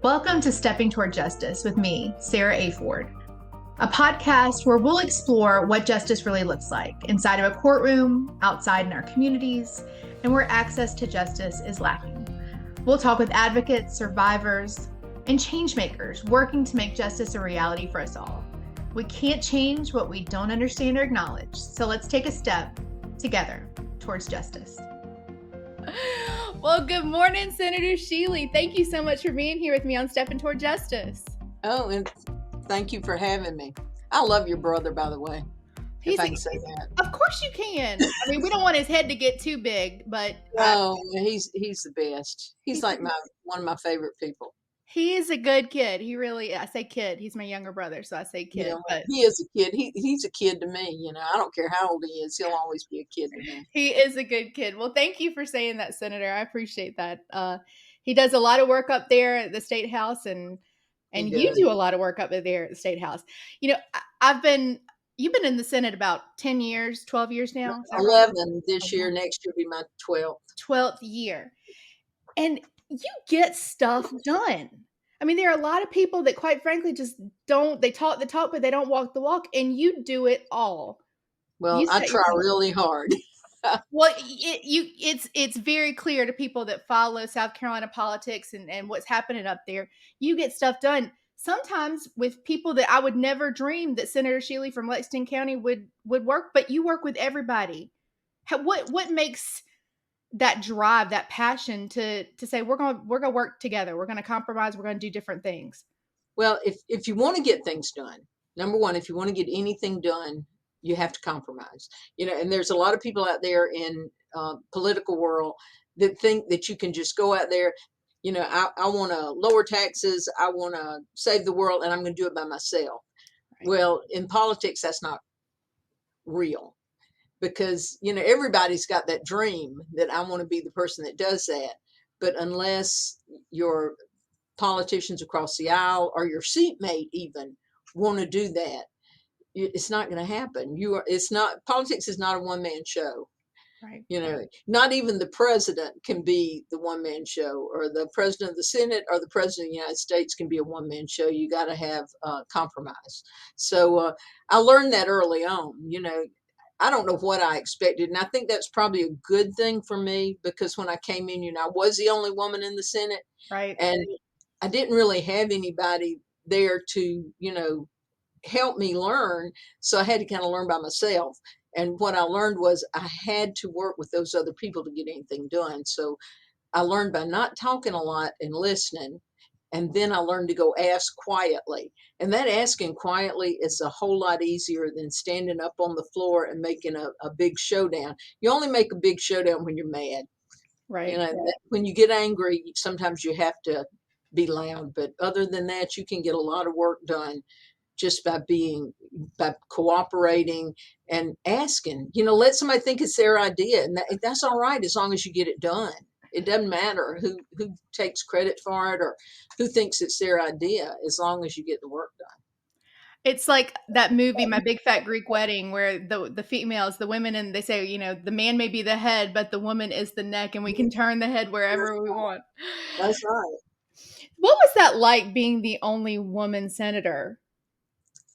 Welcome to Stepping Toward Justice with me, Sarah A. Ford, a podcast where we'll explore what justice really looks like inside of a courtroom, outside in our communities, and where access to justice is lacking. We'll talk with advocates, survivors, and changemakers working to make justice a reality for us all. We can't change what we don't understand or acknowledge, so let's take a step together towards justice. Well, good morning, Senator Shealy. Thank you so much for being here with me on Stepping Toward Justice. Oh, and thank you for having me. I love your brother, by the way, if I can say that. Of course you can. I mean, we don't want his head to get too big, but... Oh, he's the best. He's like one of my favorite people. He is a good kid. He really, I say kid. He's my younger brother, so I say kid. But he is a kid. He's a kid to me. I don't care how old he is. He'll always be a kid to me. He is a good kid. Well, thank you for saying that, Senator. I appreciate that. He does a lot of work up there at the State House, and you do a lot of work up there at the State House. You've been in the Senate about 10 years, 12 years now? 11 this year. Next year will be my 12th. 12th year. And you get stuff done. I mean, there are a lot of people that, quite frankly, just don't. They talk the talk, but they don't walk the walk. And you do it all. Well, I try really hard. Well, it's very clear to people that follow South Carolina politics and what's happening up there. You get stuff done. Sometimes with people that I would never dream that Senator Shealy from Lexington County would work, but you work with everybody. What makes that drive, that passion to say we're going to work together, we're going to compromise, we're going to do different things? Well, if you want to get things done, number one, if you want to get anything done, you have to compromise. And there's a lot of people out there in political world that think that you can just go out there. I want to lower taxes, I want to save the world, and I'm going to do it by myself. Right. Well, in politics, that's not real. Because, everybody's got that dream that I want to be the person that does that. But unless your politicians across the aisle or your seatmate even want to do that, it's not going to happen. Politics is not a one-man show. Right. Not even the president can be the one-man show, or the president of the Senate or the president of the United States can be a one-man show. You got to have compromise. So I learned that early on. I don't know what I expected. And I think that's probably a good thing for me, because when I came in, I was the only woman in the Senate. Right. And I didn't really have anybody there to, help me learn. So I had to kind of learn by myself. And what I learned was I had to work with those other people to get anything done. So I learned by not talking a lot and listening. And then I learned to go ask quietly. And that asking quietly is a whole lot easier than standing up on the floor and making a big showdown. You only make a big showdown when you're mad. Right. When you get angry, sometimes you have to be loud. But other than that, you can get a lot of work done just by cooperating and asking. Let somebody think it's their idea. And that's all right, as long as you get it done. It doesn't matter who takes credit for it or who thinks it's their idea, as long as you get the work done. It's like that movie, My Big Fat Greek Wedding, where the females, the women, and they say, the man may be the head, but the woman is the neck, and we can turn the head wherever we want. That's right. What was that like, being the only woman senator?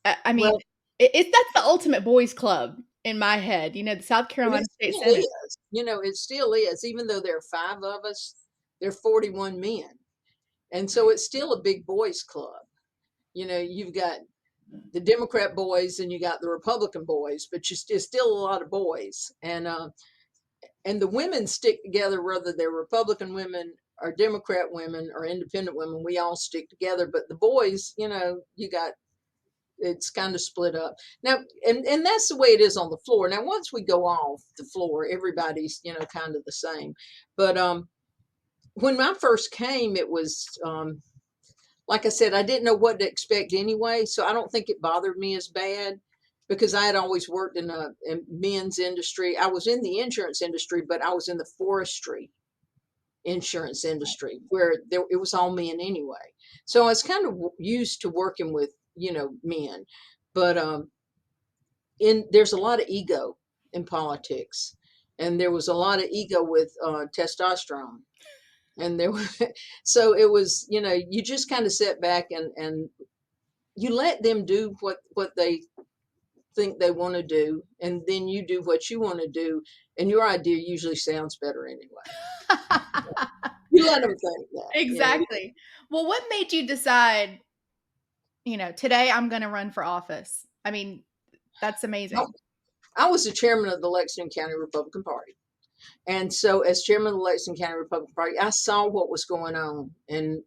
I mean, that's the ultimate boys club in my head. The South Carolina State Senate. It still is. Even though there are 5 of us, there are 41 men. And so it's still a big boys club. You've got the Democrat boys and you got the Republican boys, but it's still a lot of boys. And the women stick together, whether they're Republican women or Democrat women or independent women. We all stick together. But the boys, it's kind of split up now, and that's the way it is on the floor. Now, once we go off the floor, everybody's kind of the same. But when I first came, it was like I said, I didn't know what to expect anyway, so I don't think it bothered me as bad, because I had always worked in men's industry. I was in the insurance industry, but I was in the forestry insurance industry, where it was all men anyway. So I was kind of used to working with men, but there's a lot of ego in politics, and there was a lot of ego with testosterone. And there were, so it was, you just kind of sit back and you let them do what they think they want to do, and then you do what you want to do, and your idea usually sounds better anyway. You let them think that. Exactly. Well, what made you decide, today I'm going to run for office? I mean, that's I, amazing. I was the chairman of the Lexington County Republican Party. And so, as chairman of the Lexington County Republican Party, I saw what was going on in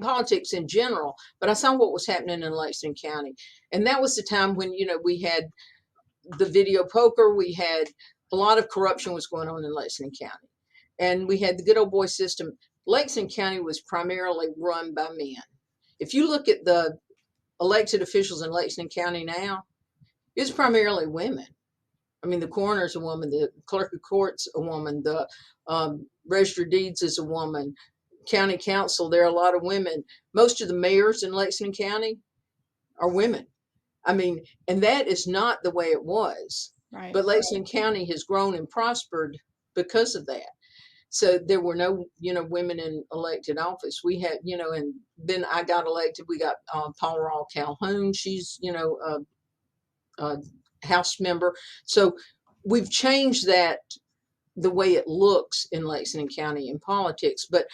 politics in general, but I saw what was happening in Lexington County. And that was the time when, we had the video poker, we had a lot of corruption was going on in Lexington County. And we had the good old boy system. Lexington County was primarily run by men. If you look at the elected officials in Lexington County now, it's primarily women. I mean, the coroner's a woman, the clerk of court's a woman, the register of deeds is a woman, county council, there are a lot of women. Most of the mayors in Lexington County are women. I mean, and that is not the way it was. Right. But Lexington County has grown and prospered because of that. So there were no, women in elected office. We had, and then I got elected. We got Paul Rawl Calhoun. She's, a House member. So we've changed that the way it looks in Lexington County in politics. But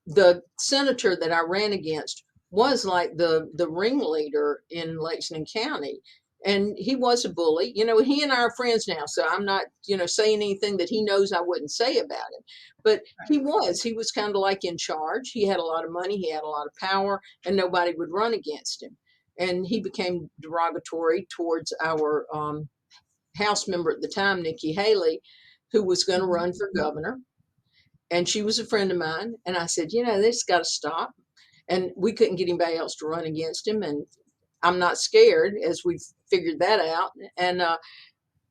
the senator that I ran against was like the ringleader in Lexington County. And he was a bully. He and I are friends now. So I'm not, saying anything that he knows I wouldn't say about him. But he was kind of like in charge. He had a lot of money. He had a lot of power, and nobody would run against him. And he became derogatory towards our House member at the time, Nikki Haley, who was going to run for governor. And she was a friend of mine. And I said, this got to stop. And we couldn't get anybody else to run against him. And I'm not scared, as we've figured that out. And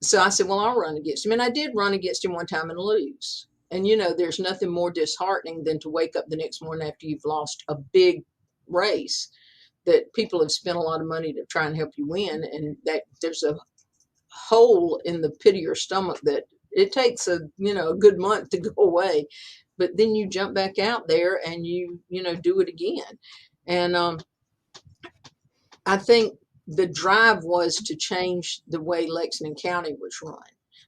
so I said, well, I'll run against him. And I did run against him one time and lose. And, there's nothing more disheartening than to wake up the next morning after you've lost a big race that people have spent a lot of money to try and help you win. And that there's a hole in the pit of your stomach that it takes a good month to go away, but then you jump back out there and you do it again. And I think the drive was to change the way Lexington County was run.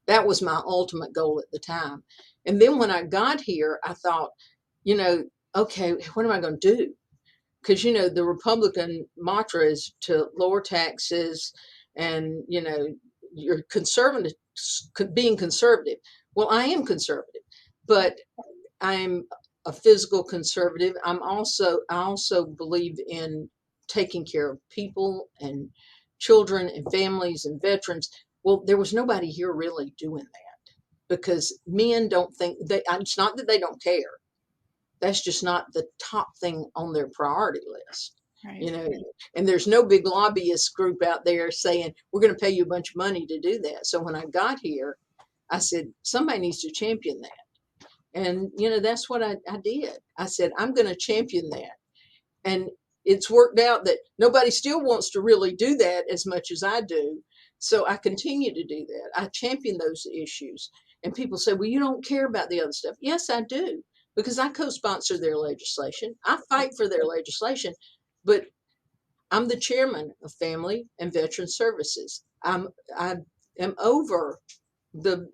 That was my ultimate goal at the time. And then when I got here, I thought, okay, what am I going to do? Because the Republican mantra is to lower taxes, and you're conservative, being conservative. Well, I am conservative, but I'm a physical conservative. I also believe in taking care of people and children and families and veterans. Well, there was nobody here really doing that, because men don't think it's not that they don't care. That's just not the top thing on their priority list. Right. And there's no big lobbyist group out there saying, we're going to pay you a bunch of money to do that. So when I got here, I said, somebody needs to champion that. And, that's what I did. I said, I'm going to champion that. And it's worked out that nobody still wants to really do that as much as I do. So I continue to do that. I champion those issues. And people say, well, you don't care about the other stuff. Yes, I do, because I co-sponsor their legislation. I fight for their legislation, but I'm the chairman of Family and Veteran Services. I am over the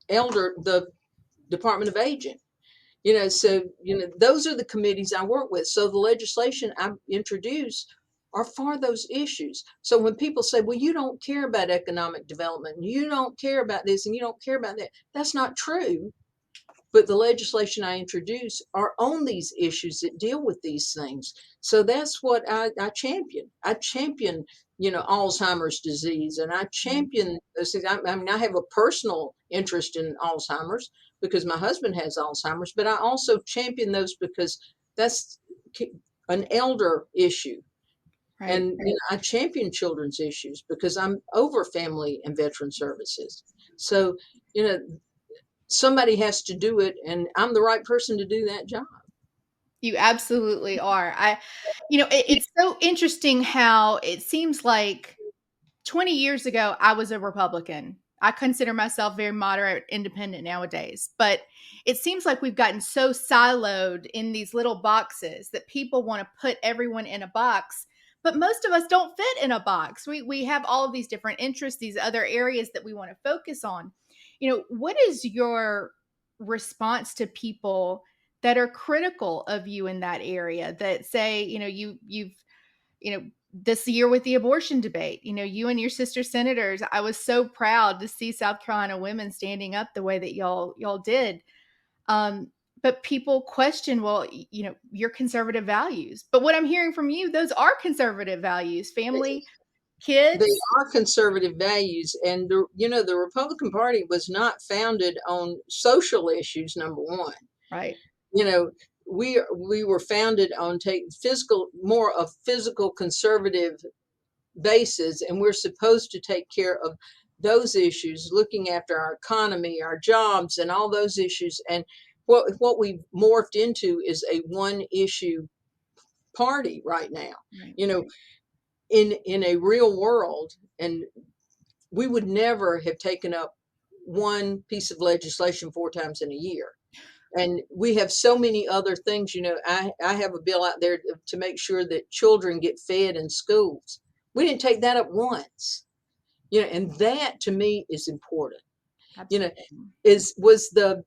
the Department of Aging. So those are the committees I work with. So the legislation I introduce are for those issues. So when people say, well, you don't care about economic development, and you don't care about this, and you don't care about that, that's not true. But the legislation I introduce are on these issues that deal with these things. So that's what I champion. I champion, Alzheimer's disease, and I champion those things. I mean, I have a personal interest in Alzheimer's because my husband has Alzheimer's, but I also champion those because that's an elder issue. Right. And I champion children's issues because I'm over Family and Veteran Services. So, somebody has to do it, and I'm the right person to do that job. You absolutely are. It's so interesting how it seems like 20 years ago, I was a Republican. I consider myself very moderate, independent nowadays, but it seems like we've gotten so siloed in these little boxes that people want to put everyone in a box. But most of us don't fit in a box. We have all of these different interests, these other areas that we want to focus on. What is your response to people that are critical of you in that area, that say, you've this year with the abortion debate, you and your sister senators, I was so proud to see South Carolina women standing up the way that y'all did. But people question, well, your conservative values. But what I'm hearing from you, those are conservative values: family, They kids. are conservative values, and the Republican Party was not founded on social issues. Number one, Right. you know, we were founded on more of physical conservative basis, and we're supposed to take care of those issues, looking after our economy, our jobs, and all those issues. And what we've morphed into is a one issue party right now. Right. You know, in a real world, and we would never have taken up one piece of legislation 4 times in a year. And we have so many other things. I have a bill out there to make sure that children get fed in schools. We didn't take that up once. And that to me is important. Absolutely. Was the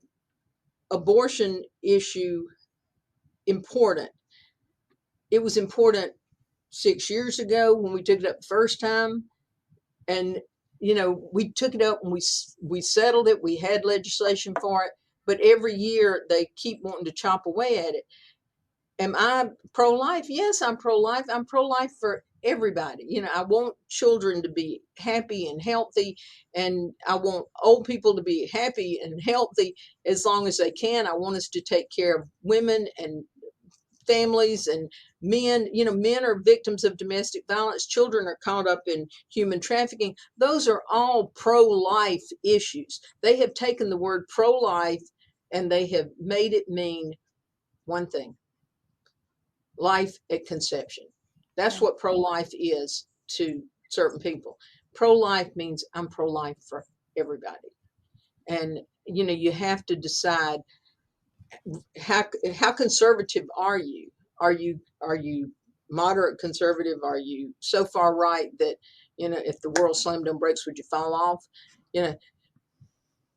abortion issue important? It was important 6 years ago when we took it up the first time. And we took it up and we settled it. We had legislation for it, but every year they keep wanting to chop away at it. Am I pro-life? Yes, I'm pro-life. I'm pro-life for everybody. I want children to be happy and healthy, and I want old people to be happy and healthy as long as they can. I want us to take care of women and families and men. Men are victims of domestic violence. Children are caught up in human trafficking. Those are all pro-life issues. They have taken the word pro-life and they have made it mean one thing: life at conception. That's what pro-life is to certain people. Pro-life means I'm pro-life for everybody. And you have to decide how conservative are you? Are you moderate conservative? Are you so far right that if the world slammed on brakes, would you fall off? You know,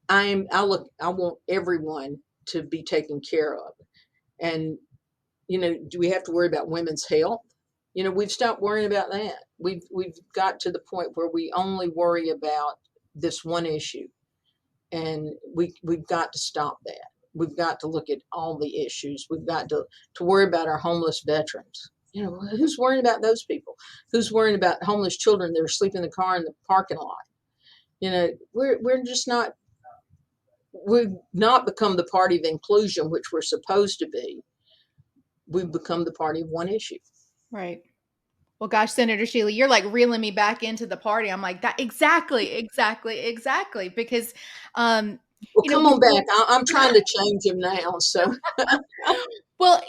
I want everyone to be taken care of. And do we have to worry about women's health? We've stopped worrying about that. We've got to the point where we only worry about this one issue, and we've got to stop that. We've got to look at all the issues. We've got to worry about our homeless veterans. Who's worrying about those people? Who's worrying about homeless children that are sleeping in the car in the parking lot? We're just not. We've not become the party of inclusion, which we're supposed to be. We've become the party of one issue. Right. Well, gosh, Senator Shealy, you're like reeling me back into the party. I'm like, that exactly. Because, Well, come on back. I'm trying to change him now. So, well,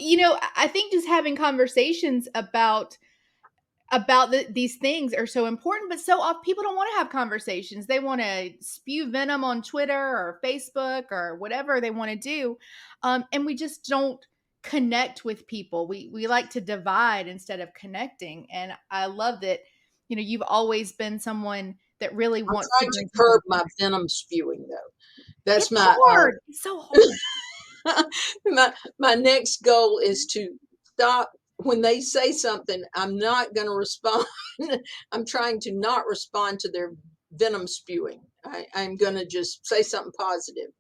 I think just having conversations about these things are so important, but so often people don't want to have conversations. They want to spew venom on Twitter or Facebook or whatever they want to do. And we just don't connect with people. We like to divide instead of connecting. And I love that, you've always been someone that really I'm wants trying to curb my venom spewing, though. That's it's hard. It's so hard. my next goal is to stop when they say something. I'm not going to respond. I'm trying to not respond to their venom spewing. I'm going to just say something positive.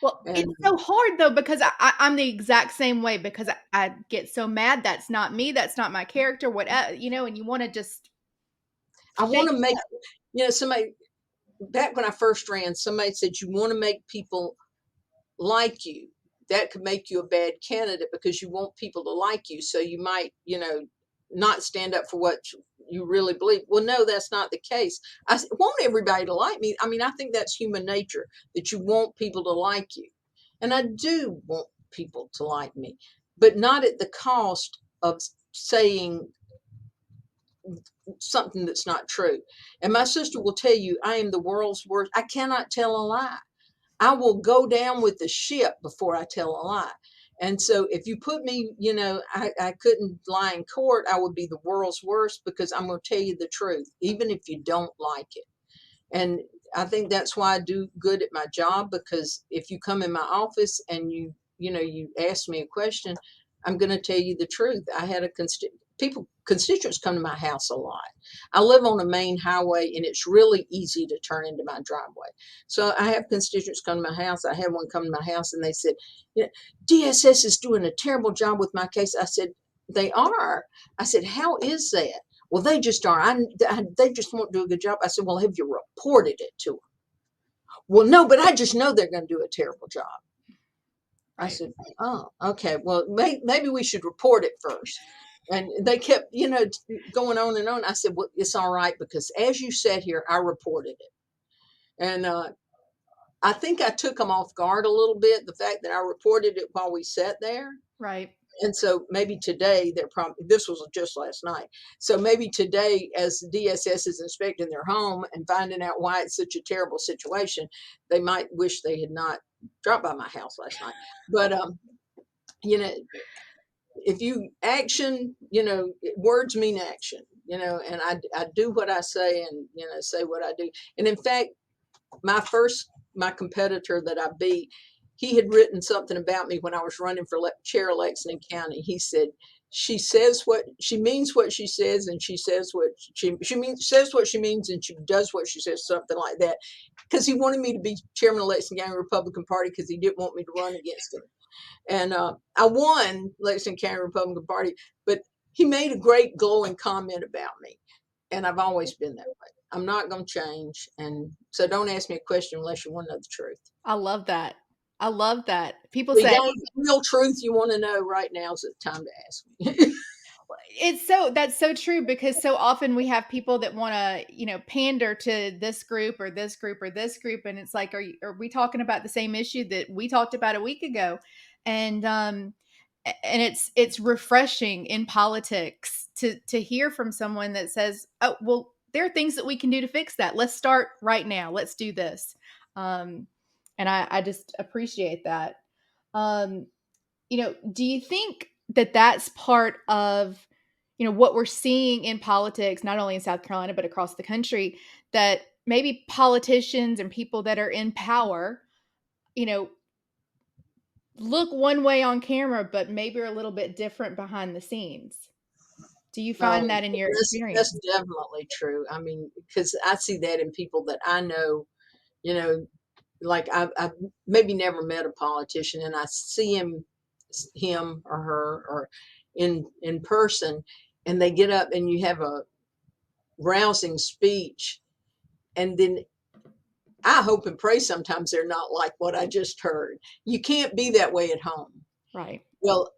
Well, it's so hard though, because I'm the exact same way, because I get so mad. That's not me. That's not my character. Whatever, and you want to just. I want to make, somebody, back when I first ran, somebody said, you want to make people like you. That could make you a bad candidate because you want people to like you. So you might, not stand up for what you really believe. Well, no, that's not the case. I want everybody to like me. I mean, I think that's human nature, that you want people to like you. And I do want people to like me, but not at the cost of saying something that's not true. And my sister will tell you, I am the world's worst. I cannot tell a lie. I will go down with the ship before I tell a lie. And so if you put me, I couldn't lie in court, I would be the world's worst, because I'm going to tell you the truth, even if you don't like it. And I think that's why I do good at my job, because if you come in my office and you ask me a question, I'm going to tell you the truth. I had constituents come to my house a lot. I live on a main highway, and it's really easy to turn into my driveway. So I have constituents come to my house. I had one come to my house, and they said, DSS is doing a terrible job with my case. I said, they are. I said, how is that? Well, they just are. They just won't do a good job. I said, well, have you reported it to them? Well, no, but I just know they're going to do a terrible job. I said, oh, okay. Well, maybe we should report it first. And they kept, going on and on. I said, well, it's all right, because as you sat here, I reported it. And I think I took them off guard a little bit, the fact that I reported it while we sat there. Right. And so maybe today this was just last night. So maybe today, as DSS is inspecting their home and finding out why it's such a terrible situation, they might wish they had not dropped by my house last night. But, if you action, words mean action, and I do what I say, and, say what I do. And in fact, my competitor that I beat, he had written something about me when I was running for chair of Lexington County. He said, she says what she means, what she says, and she says what says what she means, and she does what she says, something like that. Because he wanted me to be chairman of Lexington County Republican Party, because he didn't want me to run against him. And I won Lexington County Republican Party, but he made a great glowing comment about me. And I've always been that way. I'm not going to change. And so don't ask me a question unless you want to know the truth. I love that. I love that. People If say, you got real truth you want to know right now is the time to ask me. that's so true, because so often we have people that want to, pander to this group or this group or this group. And it's like, are we talking about the same issue that we talked about a week ago? And it's refreshing in politics to hear from someone that says, oh, well, there are things that we can do to fix that. Let's start right now. Let's do this. And I just appreciate that. Do you think that that's part of, what we're seeing in politics, not only in South Carolina, but across the country, that maybe politicians and people that are in power, look one way on camera, but maybe are a little bit different behind the scenes? Do you find that in your experience? That's definitely true. I mean, because I see that in people that I know, like I've maybe never met a politician, and I see him or her or in person, and they get up and you have a rousing speech, and then I hope and pray sometimes they're not like what I just heard. You can't be that way at home. Right. Well,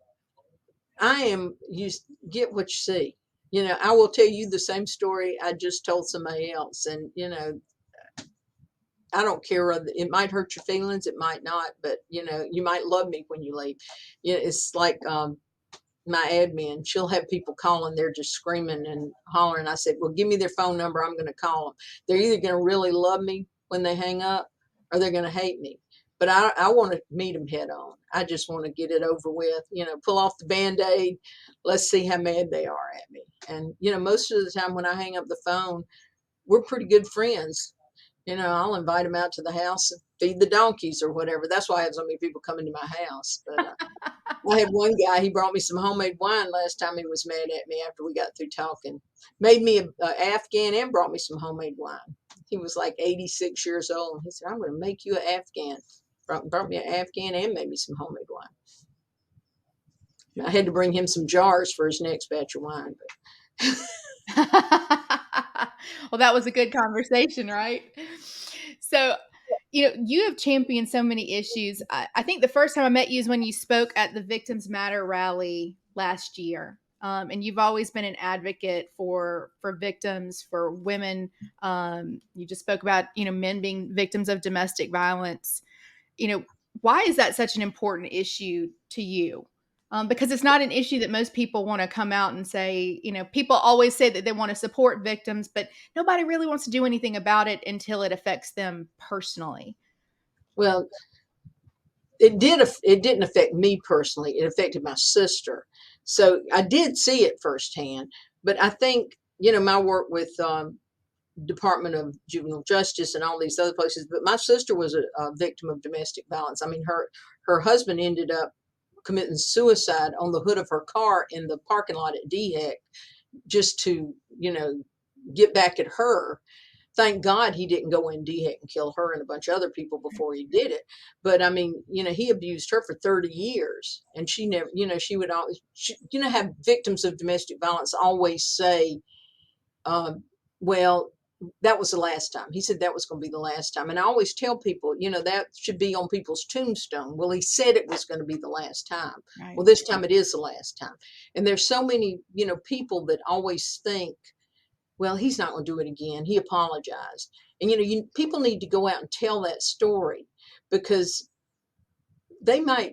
you get what you see. I will tell you the same story I just told somebody else. And, I don't care whether it might hurt your feelings, it might not, but you might love me when you leave. It's like my admin, she'll have people calling, they're just screaming and hollering. I said, well, give me their phone number, I'm going to call them. They're either going to really love me when they hang up, or they're going to hate me. But I want to meet them head on. I just want to get it over with, pull off the Band-Aid. Let's see how mad they are at me. And, most of the time when I hang up the phone, we're pretty good friends. I'll invite them out to the house and feed the donkeys or whatever. That's why I have so many people coming to my house. But I had one guy, he brought me some homemade wine last time he was mad at me after we got through talking. Made me an Afghan and brought me some homemade wine. He was like 86 years old. He said, I'm going to make you an Afghan. Brought me an Afghan and made me some homemade wine. I had to bring him some jars for his next batch of wine. Well, that was a good conversation, right? So, you have championed so many issues. I think the first time I met you is when you spoke at the Victims Matter rally last year. And you've always been an advocate for victims, for women. You just spoke about, men being victims of domestic violence. Why is that such an important issue to you? because it's not an issue that most people want to come out and say. People always say that they want to support victims, but nobody really wants to do anything about it until it affects them personally. Well, it didn't affect me personally. It affected my sister. So I did see it firsthand. But I think, my work with Department of Juvenile Justice and all these other places, but my sister was a victim of domestic violence. I mean, her husband ended up committing suicide on the hood of her car in the parking lot at DHEC, just to, get back at her. Thank God he didn't go in DHEC and kill her and a bunch of other people before he did it. But I mean, he abused her for 30 years, and she never, she would always, have victims of domestic violence always say, well, that was the last time. He said that was going to be the last time. And I always tell people, that should be on people's tombstone. Well, he said it was going to be the last time. Right. Well, this time it is the last time. And there's so many, people that always think, well, he's not going to do it again. He apologized. And, people need to go out and tell that story, because they might,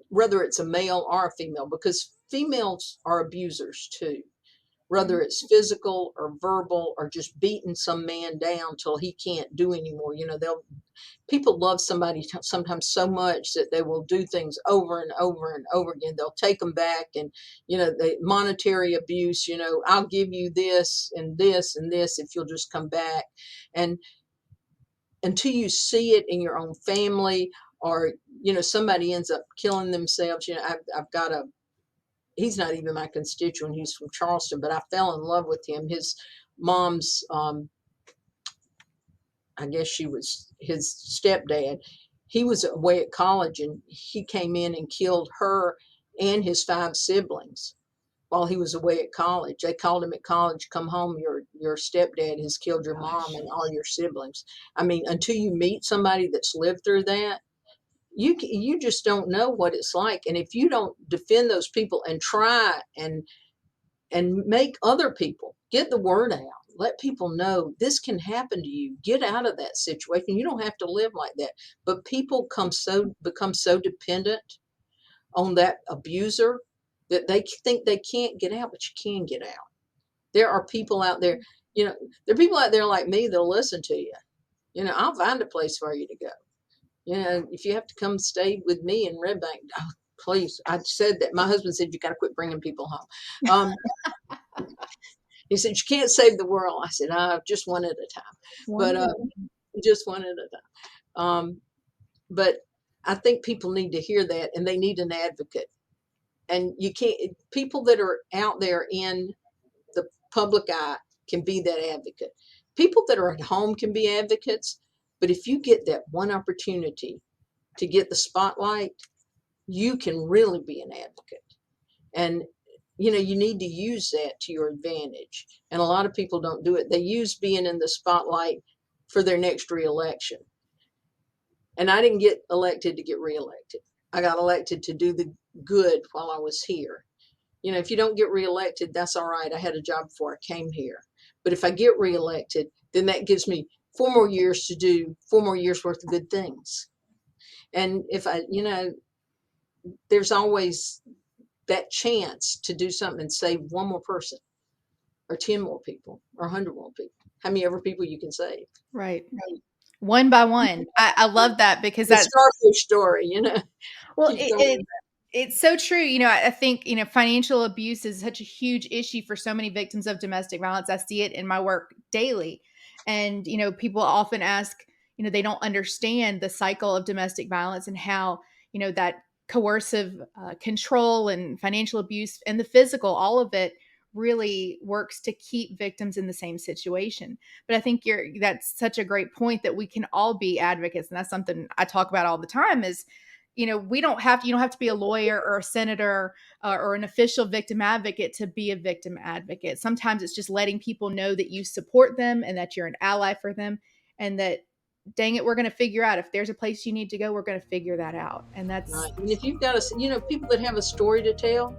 whether it's a male or a female, because females are abusers too. Whether it's physical or verbal or just beating some man down till he can't do anymore. People love somebody sometimes so much that they will do things over and over and over again. They'll take them back, and, the monetary abuse, I'll give you this and this and this if you'll just come back. And until you see it in your own family, or, somebody ends up killing themselves, I've got he's not even my constituent. He's from Charleston, but I fell in love with him. His mom's, I guess she was his stepdad. He was away at college, and he came in and killed her and his 5 siblings while he was away at college. They called him at college, come home, your stepdad has killed your mom and all your siblings. I mean, until you meet somebody that's lived through that, you just don't know what it's like. And if you don't defend those people and try and make other people get the word out, let people know this can happen to you, get out of that situation. You don't have to live like that. But people become so dependent on that abuser that they think they can't get out, but you can get out. There are people out there, there are people out there like me that'll listen to you. I'll find a place for you to go. If you have to come stay with me in Red Bank, oh, please. I said that. My husband said, you got to quit bringing people home. He said, you can't save the world. I said, just one at a time. But just one at a time. But I think people need to hear that, and they need an advocate. And people that are out there in the public eye can be that advocate. People that are at home can be advocates. But if you get that one opportunity to get the spotlight, you can really be an advocate. And, you need to use that to your advantage. And a lot of people don't do it. They use being in the spotlight for their next reelection. And I didn't get elected to get reelected. I got elected to do the good while I was here. If you don't get reelected, that's all right. I had a job before I came here. But if I get reelected, then that gives me 4 more years to do 4 more years worth of good things. And if there's always that chance to do something and save 1 more person or 10 more people or 100 more people. How many ever people you can save? Right. One by one. I love that, because that's starfish story, Well, it's so true. I think, financial abuse is such a huge issue for so many victims of domestic violence. I see it in my work daily. And, people often ask, they don't understand the cycle of domestic violence and how, that coercive control and financial abuse and the physical, all of it really works to keep victims in the same situation. But I think that's such a great point, that we can all be advocates. And that's something I talk about all the time is, you don't have to be a lawyer or a senator or an official victim advocate to be a victim advocate. Sometimes it's just letting people know that you support them and that you're an ally for them, and that, dang it, we're going to figure out if there's a place you need to go, we're going to figure that out. And that's right. And if you've got people that have a story to tell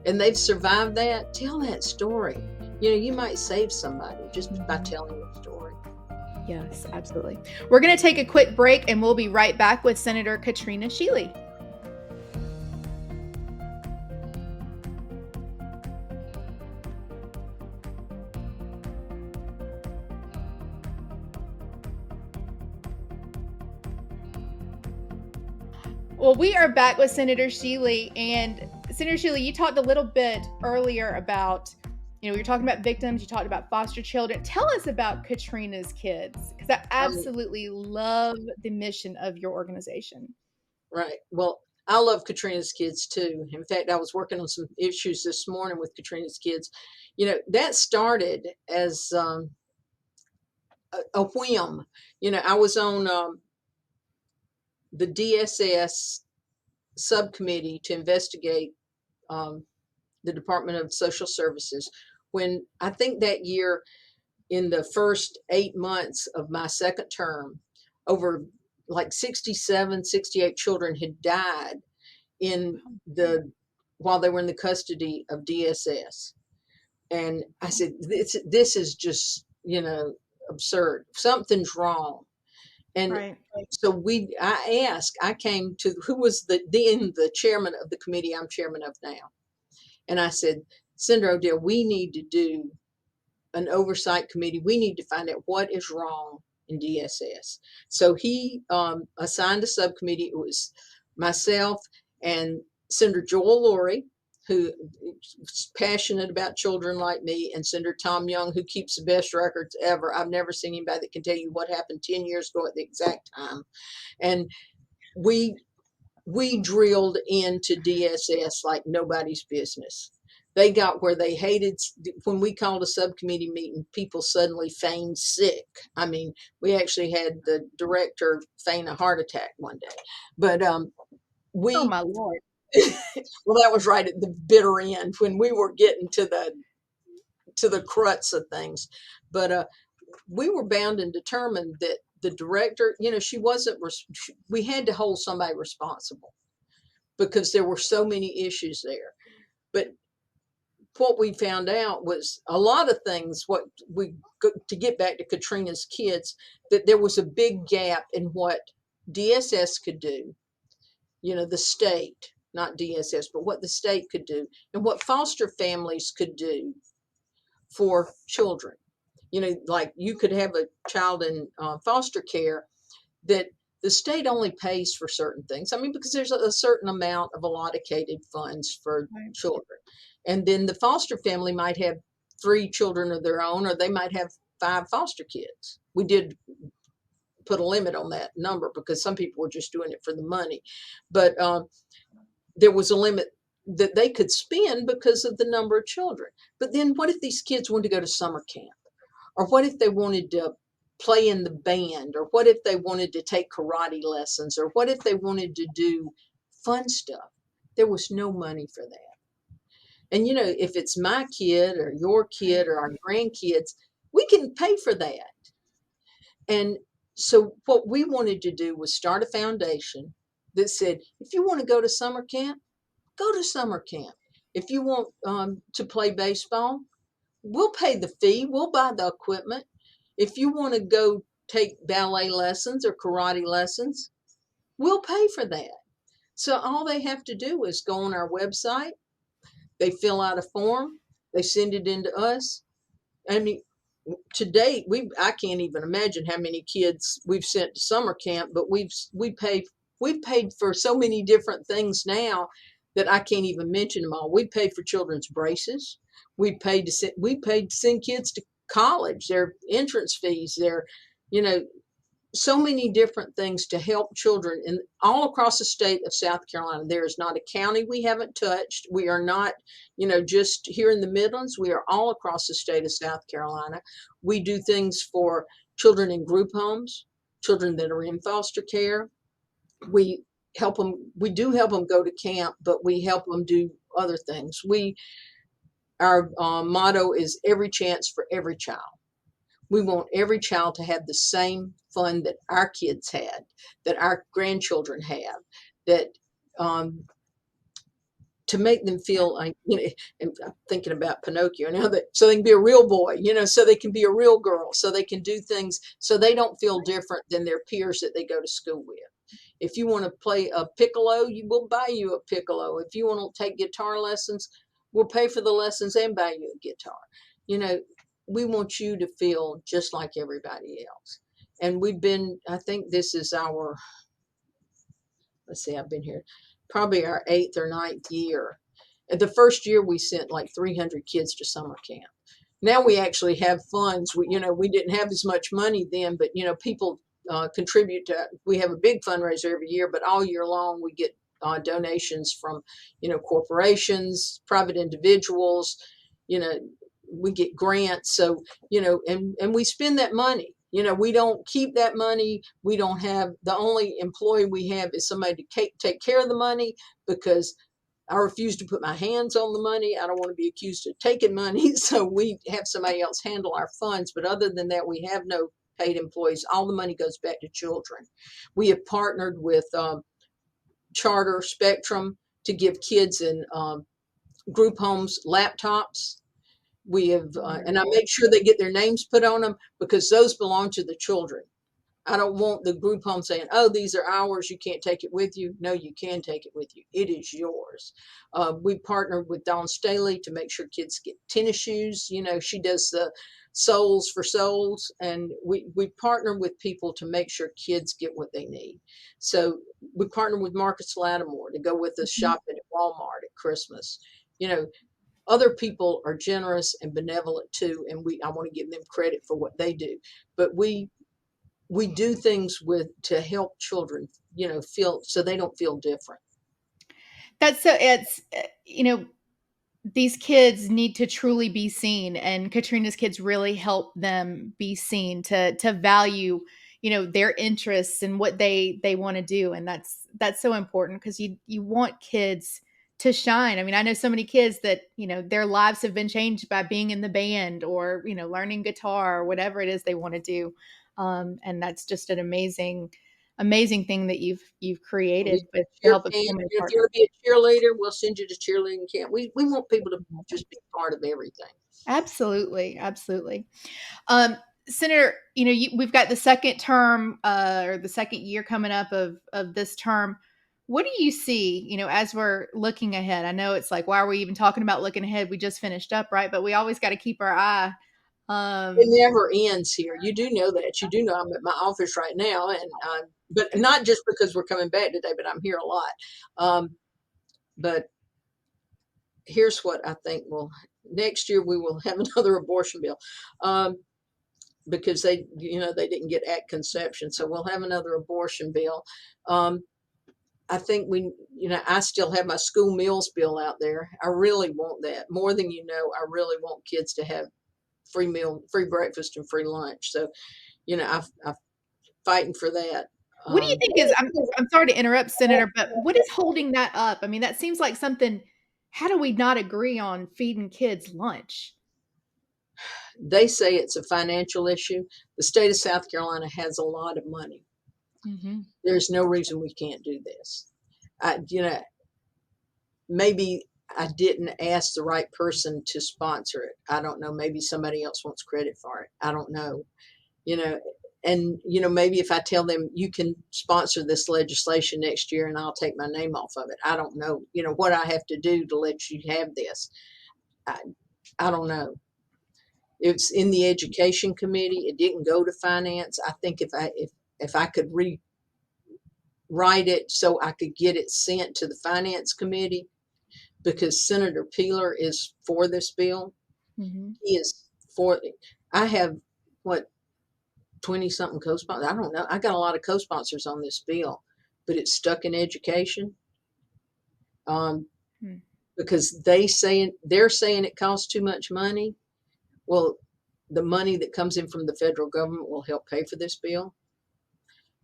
and they've survived that, tell that story. You might save somebody just by telling the story. Yes, absolutely. We're going to take a quick break, and we'll be right back with Senator Katrina Shealy. Well, we are back with Senator Shealy. And Senator Shealy, you talked a little bit earlier about, you know, you're talking about victims, you talked about foster children. Tell us about Katrina's Kids, because I Um, absolutely love the mission of your organization. right. Well, I love Katrina's Kids too. In fact, I was working on some issues this morning with Katrina's Kids. You know, that started as a whim. You know, I was on the DSS subcommittee to investigate um, the Department of Social Services when I think that year, in the first 8 months of my second term, over like 67, 68 children had died in the while they were in the custody of DSS. And I said, this is just, you know, absurd. Something's wrong. And Right. so I came to who was the chairman of the committee I'm chairman of now. And I said, Senator Odell, we need to do an oversight committee. We need to find out what is wrong in DSS. So he assigned a subcommittee. It was myself and Senator Joel Lorry, who is passionate about children like me, and Senator Tom Young, who keeps the best records ever. I've never seen anybody that can tell you what happened 10 years ago at the exact time. And we drilled into DSS like nobody's business. They got where they hated. When we called a subcommittee meeting, people suddenly feigned sick. I mean, we actually had the director feign a heart attack one day. But Oh, we, my Lord. well, that was right at the bitter end when we were getting to the crux of things. But we were bound and determined that the director, you know, she wasn't. We had to hold somebody responsible because there were so many issues there. But what we found out was a lot of things. To get back to Katrina's Kids, that there was a big gap in what DSS could do. You know, the state, not DSS, but what the state could do, and what foster families could do for children. You know, like you could have a child in foster care that the state only pays for certain things. I mean, because there's a certain amount of allocated funds for Right. children. And then the foster family might have 3 children of their own, or they might have 5 foster kids. We did put a limit on that number because some people were just doing it for the money. But there was a limit that they could spend because of the number of children. But then what if these kids wanted to go to summer camp? Or what if they wanted to play in the band? Or what if they wanted to take karate lessons? Or what if they wanted to do fun stuff? There was no money for that. And, you know, if it's my kid or your kid or our grandkids, we can pay for that. And so what we wanted to do was start a foundation that said, if you want to go to summer camp, go to summer camp. If you want to play baseball, we'll pay the fee. We'll buy the equipment. If you want to go take ballet lessons or karate lessons, we'll pay for that. So all they have to do is go on our website. They fill out a form. They send it in to us. I mean, to date, I can't even imagine how many kids we've sent to summer camp, but we've paid for so many different things now that I can't even mention them all. We paid for children's braces. We paid to send kids to college, their entrance fees, their, you know, so many different things to help children in all across the state of South Carolina. There is not a county we haven't touched. We are not, you know, just here in the Midlands. We are all across the state of South Carolina. We do things for children in group homes, children that are in foster care. We help them. We do help them go to camp, but we help them do other things. Our motto is every chance for every child. We want every child to have the same fun that our kids had, that our grandchildren have, that to make them feel like, you know, and I'm thinking about Pinocchio now, that so they can be a real boy, you know, so they can be a real girl, so they can do things, so they don't feel different than their peers that they go to school with. If you want to play a piccolo, we'll buy you a piccolo. If you want to take guitar lessons, we'll pay for the lessons and buy you a guitar. You know, we want you to feel just like everybody else. And I think this is our let's see, I've been here probably our 8th or 9th year. The first year we sent like 300 kids to summer camp. Now we actually have funds. We didn't have as much money then, but people contribute to. We have a big fundraiser every year, but all year long we get donations from corporations, private individuals. You know, we get grants. So and we spend that money. We don't keep that money. We don't have, the only employee we have is somebody to take care of the money, because I refuse to put my hands on the money. I don't want to be accused of taking money. So we have somebody else handle our funds. But other than that, we have no paid employees. All the money goes back to children. We have partnered with Charter Spectrum to give kids in group homes laptops. We have, and I make sure they get their names put on them, because those belong to the children. I don't want the group home saying, "Oh, these are ours. You can't take it with you." No, you can take it with you. It is yours. We partnered with Dawn Staley to make sure kids get tennis shoes. She does the Souls for Souls, and we partner with people to make sure kids get what they need. So we partner with Marcus Lattimore to go with us shopping at Walmart at Christmas. Other people are generous and benevolent too, and I want to give them credit for what they do. But we do things to help children, feel, so they don't feel different. That's so it's these kids need to truly be seen, and Katrina's kids really help them be seen, to value their interests and what they want to do. And that's so important, because you want kids to shine. I mean, I know so many kids that their lives have been changed by being in the band, or learning guitar, or whatever it is they want to do. And that's just an amazing thing that you've created with the help of so many If you partners. want to be a cheerleader, we'll send you to cheerleading camp. We want people to just be part of everything. Absolutely, absolutely. Senator, we've got the second term, or the second year coming up of this term. What do you see, as we're looking ahead? I know it's like, why are we even talking about looking ahead? We just finished up, right? But we always got to keep our eye. It never ends here. You do know that. You do know I'm at my office right now, and but not just because we're coming back today, but I'm here a lot. But here's what I think next year we will have another abortion bill. Because they didn't get at conception. So we'll have another abortion bill. I think I still have my school meals bill out there. I really want that more than I really want kids to have free breakfast and free lunch. So, I'm fighting for that. What do you think is, I'm sorry to interrupt, Senator, but what is holding that up? I mean, that seems like something, how do we not agree on feeding kids lunch? They say it's a financial issue. The state of South Carolina has a lot of money. Mm-hmm. There's no reason we can't do this. Maybe I didn't ask the right person to sponsor it. I don't know. Maybe somebody else wants credit for it. I don't know. And maybe if I tell them you can sponsor this legislation next year and I'll take my name off of it. I don't know. What I have to do to let you have this. I don't know. It's in the education committee. It didn't go to finance. I think if I could rewrite it so I could get it sent to the finance committee, because Senator Peeler is for this bill. Mm-hmm. He is for it. I have 20 something co-sponsors. I don't know. I got a lot of co-sponsors on this bill, but it's stuck in education. Because they're saying it costs too much money. Well, the money that comes in from the federal government will help pay for this bill.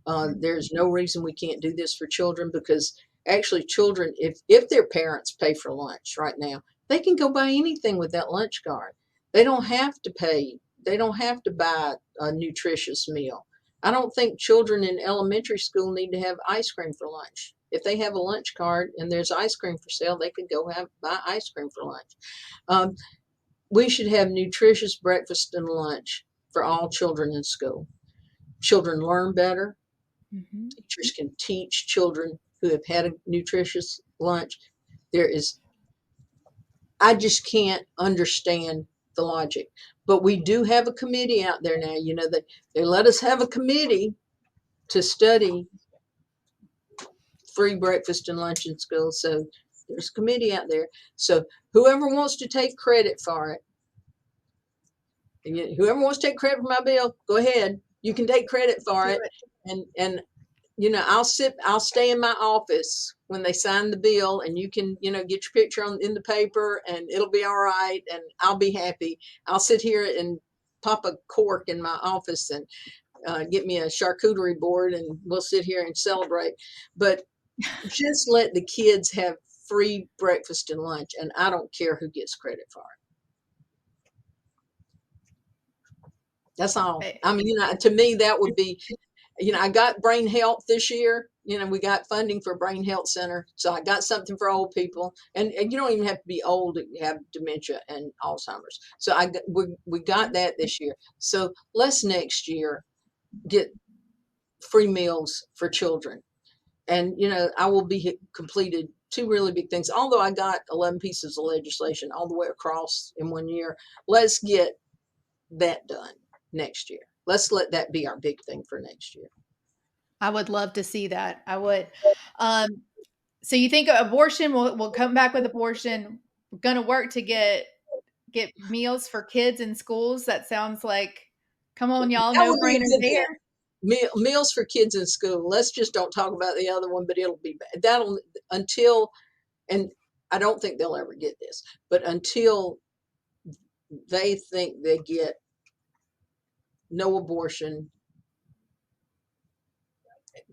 There's no reason we can't do this for children, because actually children, if their parents pay for lunch right now, they can go buy anything with that lunch card. They don't have to pay. They don't have to buy a nutritious meal. I don't think children in elementary school need to have ice cream for lunch. If they have a lunch card and there's ice cream for sale, they could go buy ice cream for lunch. We should have nutritious breakfast and lunch for all children in school. Children learn better. Mm-hmm. Teachers can teach children who have had a nutritious lunch. I just can't understand the logic. But we do have a committee out there now. They let us have a committee to study free breakfast and lunch in school. So there's a committee out there. So whoever wants to take credit for it, and whoever wants to take credit for my bill, go ahead. You can take credit for it. And I'll stay in my office when they sign the bill, and you can, get your picture in the paper, and it'll be all right, and I'll be happy. I'll sit here and pop a cork in my office and get me a charcuterie board, and we'll sit here and celebrate. But just let the kids have free breakfast and lunch, and I don't care who gets credit for it. That's all. I mean, to me, that would be, I got brain health this year. We got funding for a brain health center. So I got something for old people. And you don't even have to be old to have dementia and Alzheimer's. So we got that this year. So let's next year get free meals for children. And, I will be completed 2 really big things. Although I got 11 pieces of legislation all the way across in 1 year, let's get that done next year. Let's let that be our big thing for next year. I would love to see that. I would. So you think abortion, we'll come back with abortion. We're going to work to get meals for kids in schools. That sounds like, come on, y'all, no brainer there. Meals for kids in school. Let's just don't talk about the other one, but it'll be bad. And I don't think they'll ever get this, but until they think they get no abortion,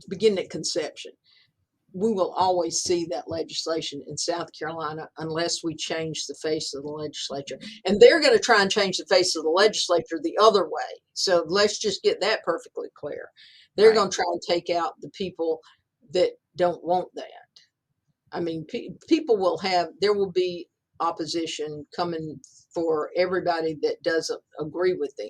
beginning at conception, we will always see that legislation in South Carolina unless we change the face of the legislature. And they're going to try and change the face of the legislature the other way. So let's just get that perfectly clear. They're going to try and take out the people that don't want that. I mean, there will be opposition coming for everybody that doesn't agree with them.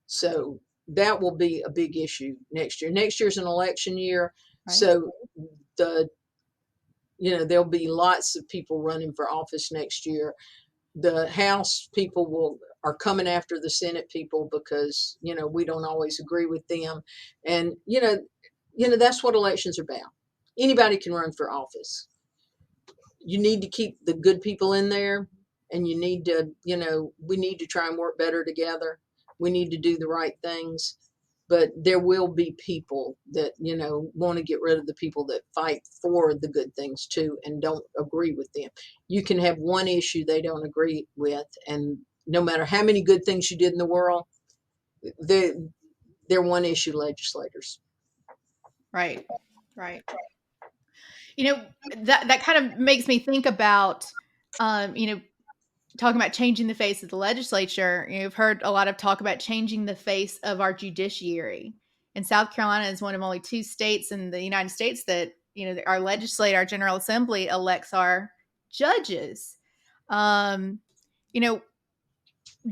So that will be a big issue next year. Next year's an election year. Right. So there'll be lots of people running for office next year. The House people are coming after the Senate people because, we don't always agree with them. And, that's what elections are about. Anybody can run for office. You need to keep the good people in there, and you need to, we need to try and work better together. We need to do the right things. But there will be people that, want to get rid of the people that fight for the good things too and don't agree with them. You can have one issue they don't agree with, and no matter how many good things you did in the world, they're one issue legislators. Right. That kind of makes me think about, talking about changing the face of the legislature. You've heard a lot of talk about changing the face of our judiciary. And South Carolina is one of only 2 states in the United States that, our legislature, our General Assembly elects our judges.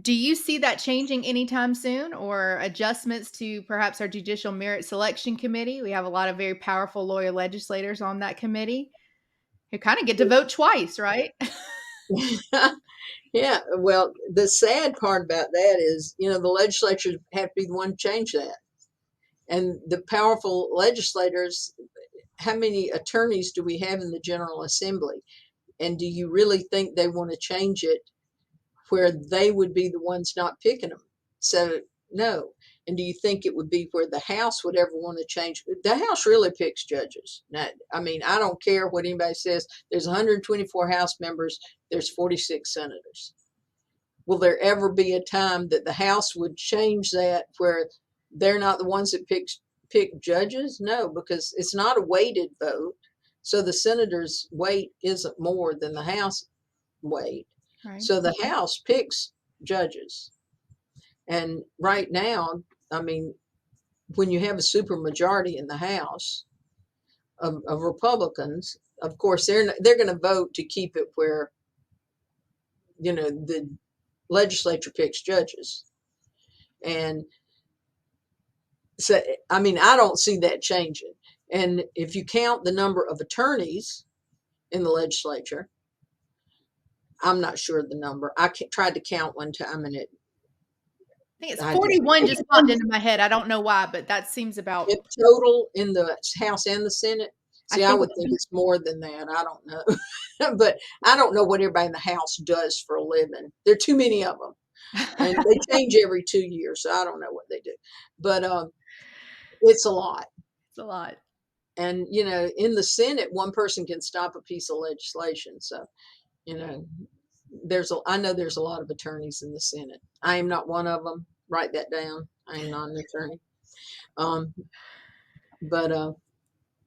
Do you see that changing anytime soon, or adjustments to perhaps our Judicial Merit Selection Committee? We have a lot of very powerful lawyer legislators on that committee who kind of get to vote twice, right? Yeah, well, the sad part about that is, the legislature have to be the one to change that. And the powerful legislators, how many attorneys do we have in the General Assembly? And do you really think they want to change it where they would be the ones not picking them? So, no. And do you think it would be where the House would ever want to change? The House really picks judges. Now, I mean, I don't care what anybody says. There's 124 House members. There's 46 senators. Will there ever be a time that the House would change that where they're not the ones that pick judges? No, because it's not a weighted vote. So the senators' weight isn't more than the House weight. Right. So the House picks judges. And right now, I mean, when you have a supermajority in the House of Republicans, of course, they're going to vote to keep it where, the legislature picks judges. And so, I mean, I don't see that changing. And if you count the number of attorneys in the legislature, I'm not sure of the number. I tried to count one time, and I think it's 41 just popped into my head. I don't know why, but that seems about total in the House and the Senate. See, I would think it's more than that. I don't know. But I don't know what everybody in the House does for a living. There are too many of them. And they change every 2 years, so I don't know what they do. But it's a lot. It's a lot. And, you know, in the Senate, one person can stop a piece of legislation. So, you know, I know there's a lot of attorneys in the Senate. I am not one of them. Write that down. I am not an attorney. But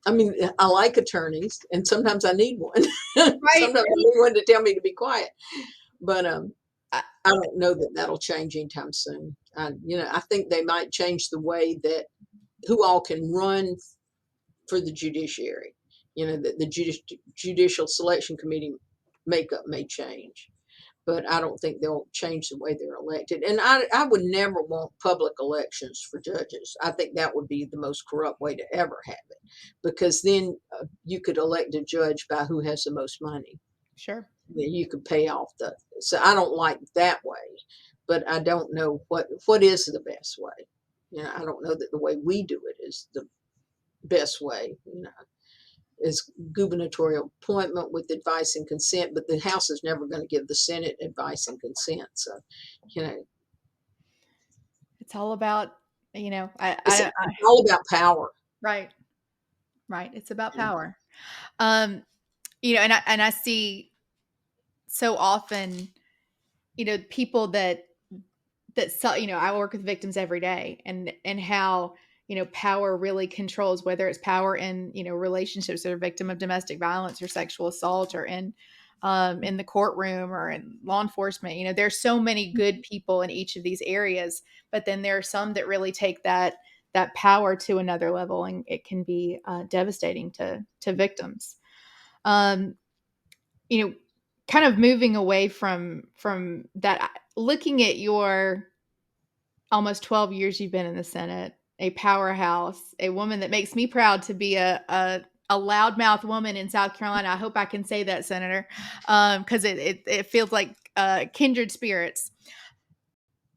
I mean, I like attorneys, and sometimes I need one. Right. Sometimes I need one to tell me to be quiet. But I- I don't know that that'll change anytime soon. You know, I think they might change the way that who all can run for the judiciary. You know, the judicial selection committee makeup may change, but I don't think they'll change the way they're elected. And I would never want public elections for judges. I think that would be the most corrupt way to ever have it, because then you could elect a judge by who has the most money. Sure. You could pay off so I don't like that way, but I don't know what is the best way. You know, I don't know that the way we do it is the best way. You know, is gubernatorial appointment with advice and consent, but the House is never going to give the Senate advice and consent. So, you know, It's all about, it's all about power. Right. Right. It's about Yeah. power. And I see so often, people that I work with victims every day, and how, power really controls, whether it's power in, relationships that are victim of domestic violence or sexual assault, or in the courtroom or in law enforcement. There's so many good people in each of these areas, but then there are some that really take that power to another level, and it can be devastating to victims. Um, kind of moving away from that, looking at your almost 12 years you've been in the Senate, a powerhouse, a woman that makes me proud to be a loudmouth woman in South Carolina. I hope I can say that, Senator, because it feels like kindred spirits.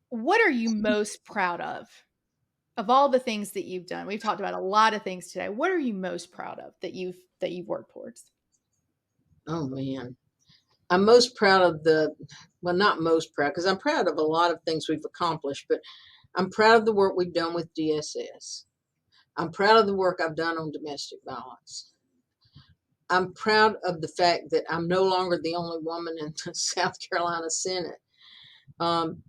What are you most proud of all the things that you've done? We've talked about a lot of things today. What are you most proud of that you've worked towards? Oh man, I'm most proud of not most proud, because I'm proud of a lot of things we've accomplished, but I'm proud of the work we've done with DSS. I'm proud of the work I've done on domestic violence. I'm proud of the fact that I'm no longer the only woman in the South Carolina Senate. I'm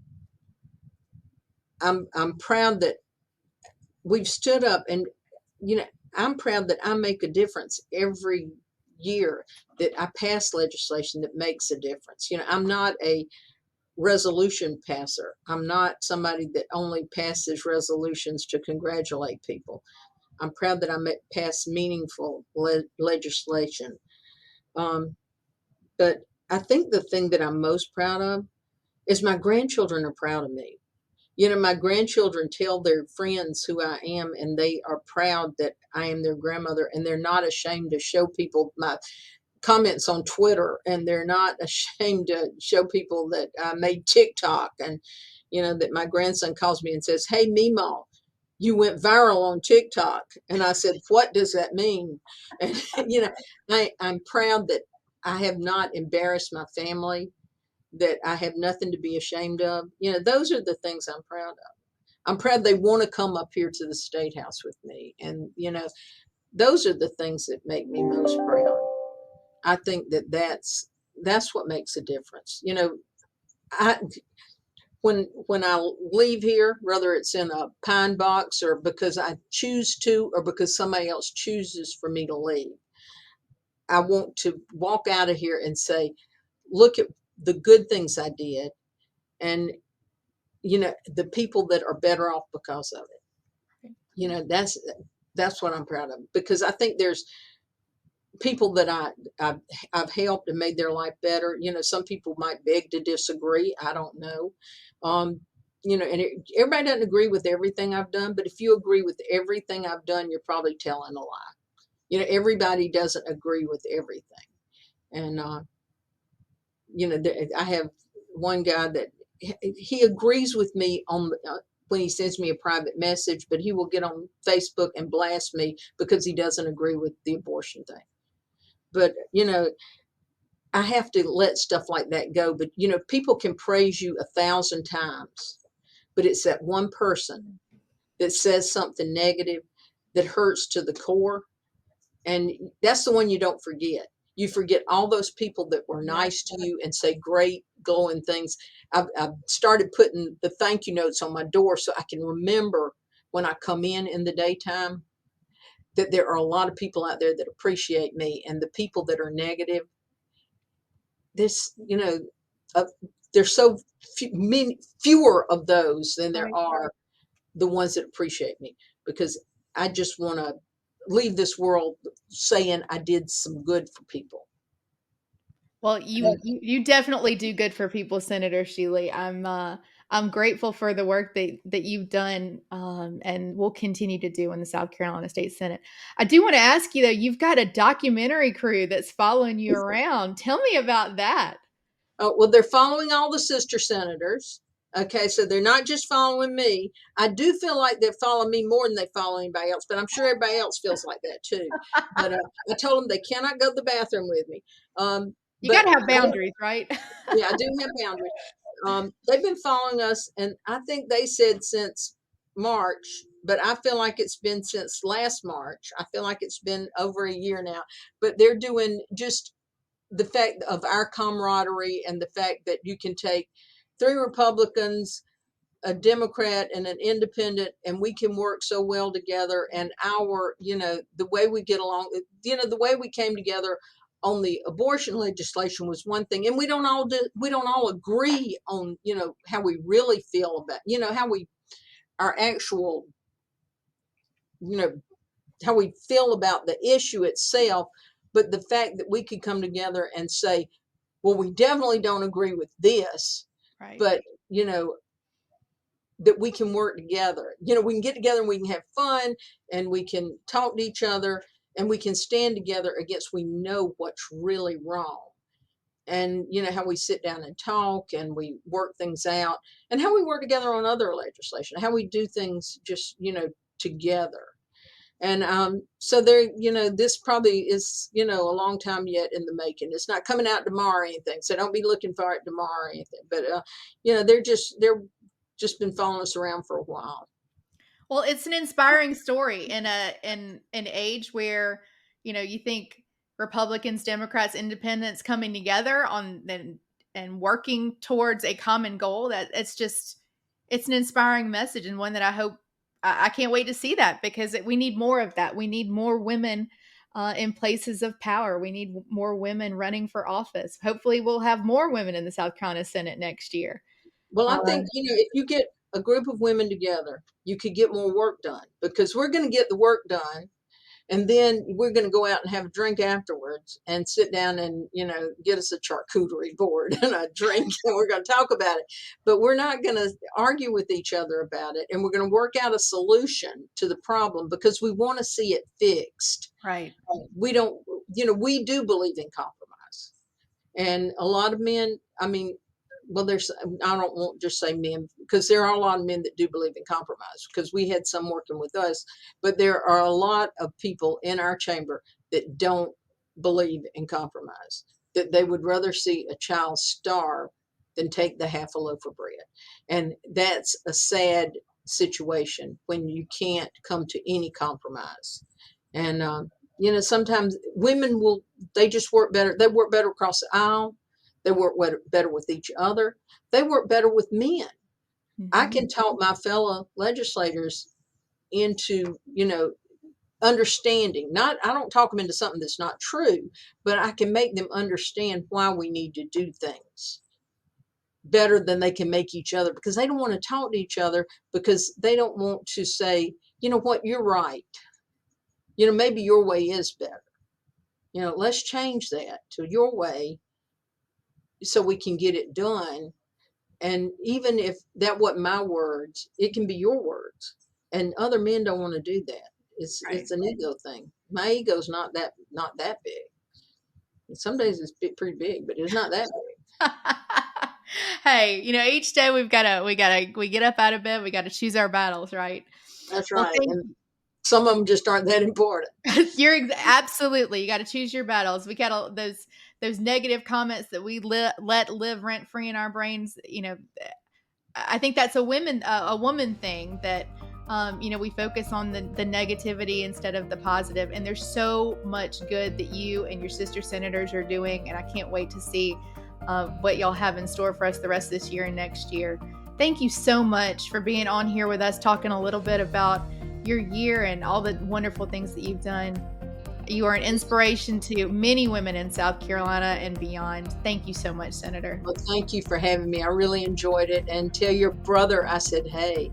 proud that we've stood up, and I'm proud that I make a difference every year, that I pass legislation that makes a difference. I'm not a resolution passer. I'm not somebody that only passes resolutions to congratulate people. I'm proud that I pass meaningful legislation. But I think the thing that I'm most proud of is my grandchildren are proud of me. My grandchildren tell their friends who I am, and they are proud that I am their grandmother, and they're not ashamed to show people my comments on Twitter, and they're not ashamed to show people that I made TikTok, and that my grandson calls me and says, "Hey, Mimo, you went viral on TikTok." And I said, "What does that mean?" And I'm proud that I have not embarrassed my family, that I have nothing to be ashamed of. Those are the things I'm proud of. I'm proud they want to come up here to the State House with me. And, those are the things that make me most proud. I think that's what makes a difference. I, when I leave here, whether it's in a pine box or because I choose to, or because somebody else chooses for me to leave, I want to walk out of here and say, look at the good things I did, and the people that are better off because of it. That's what I'm proud of, because I think there's people that I've helped and made their life better. Some people might beg to disagree. I don't know. And everybody doesn't agree with everything I've done, but if you agree with everything I've done, you're probably telling a lie. Everybody doesn't agree with everything. And, I have one guy that he agrees with me on when he sends me a private message, but he will get on Facebook and blast me because he doesn't agree with the abortion thing. But, I have to let stuff like that go. But, people can praise you 1,000 times, but it's that one person that says something negative that hurts to the core. And that's the one you don't forget. You forget all those people that were nice to you and say great, glowing things. I've started putting the thank you notes on my door so I can remember when I come in the daytime that there are a lot of people out there that appreciate me, and the people that are negative, this, there's so fewer of those than there are the ones that appreciate me, because I just want to leave this world saying I did some good for people. Well, you definitely do good for people, Senator Shealy. I'm grateful for the work that you've done, and will continue to do in the South Carolina State Senate. I do want to ask you though, you've got a documentary crew that's following you around. Tell me about that. Oh, well, they're following all the sister senators. Okay, so they're not just following me. I do feel like they follow me more than they follow anybody else, but I'm sure everybody else feels like that too. But I told them they cannot go to the bathroom with me. You got But to have boundaries, right? yeah, I do have boundaries. They've been following us, and I think they said since March, but I feel like it's been since last March. I feel like it's been over a year now. But they're doing just the fact of our camaraderie and the fact that you can take 3 Republicans, a Democrat, and an independent, and we can work so well together. And the way we get along, the way we came together on the abortion legislation was one thing, and we don't all agree on, how we really feel about, our actual, how we feel about the issue itself. But the fact that we could come together and say, well, we definitely don't agree with this, Right. but, that we can work together. We can get together and we can have fun, and we can talk to each other, and we can stand together against, we know what's really wrong. And, how we sit down and talk and we work things out, and how we work together on other legislation, how we do things just, together. And so there, this probably is, a long time yet in the making. It's not coming out tomorrow or anything, so don't be looking for it tomorrow or anything. But they're just been following us around for a while. Well, it's an inspiring story in an age where, you think Republicans, Democrats, Independents coming together and working towards a common goal. That it's an inspiring message, and one that I hope I can't wait to see that, because we need more of that. We need more women in places of power. We need more women running for office. Hopefully, we'll have more women in the South Carolina Senate next year. Well, I think, if you get a group of women together, you could get more work done, because we're going to get the work done. And then we're going to go out and have a drink afterwards and sit down and, get us a charcuterie board and a drink, and we're going to talk about it. But we're not going to argue with each other about it. And we're going to work out a solution to the problem, because we want to see it fixed. Right. We don't, we do believe in compromise. And a lot of men, well, I don't want to just say men, because there are a lot of men that do believe in compromise, because we had some working with us, but there are a lot of people in our chamber that don't believe in compromise, that they would rather see a child starve than take the half a loaf of bread. And that's a sad situation when you can't come to any compromise. And, sometimes women they just work better. They work better across the aisle. They work better with each other. They work better with men. Mm-hmm. I can talk my fellow legislators into, understanding. I don't talk them into something that's not true, but I can make them understand why we need to do things better than they can make each other, because they don't want to talk to each other, because they don't want to say, what, you're right. Maybe your way is better. Let's change that to your way, so we can get it done. And even if that wasn't my words, it can be your words. And other men don't want to do that. It's an ego thing. My ego's not that big. Some days it's pretty big, but it's not that big. Hey, each day we get up out of bed, we got to choose our battles, right? That's Well, right. thank And some of them just aren't that important. absolutely. You got to choose your battles. We got all those negative comments that we let live rent free in our brains. I think that's a woman thing that we focus on the negativity instead of the positive. And there's so much good that you and your sister senators are doing, and I can't wait to see what y'all have in store for us the rest of this year and next year. Thank you so much for being on here with us, talking a little bit about your year and all the wonderful things that you've done. You are an inspiration to many women in South Carolina and beyond. Thank you so much, Senator. Well, thank you for having me. I really enjoyed it. And tell your brother I said, hey.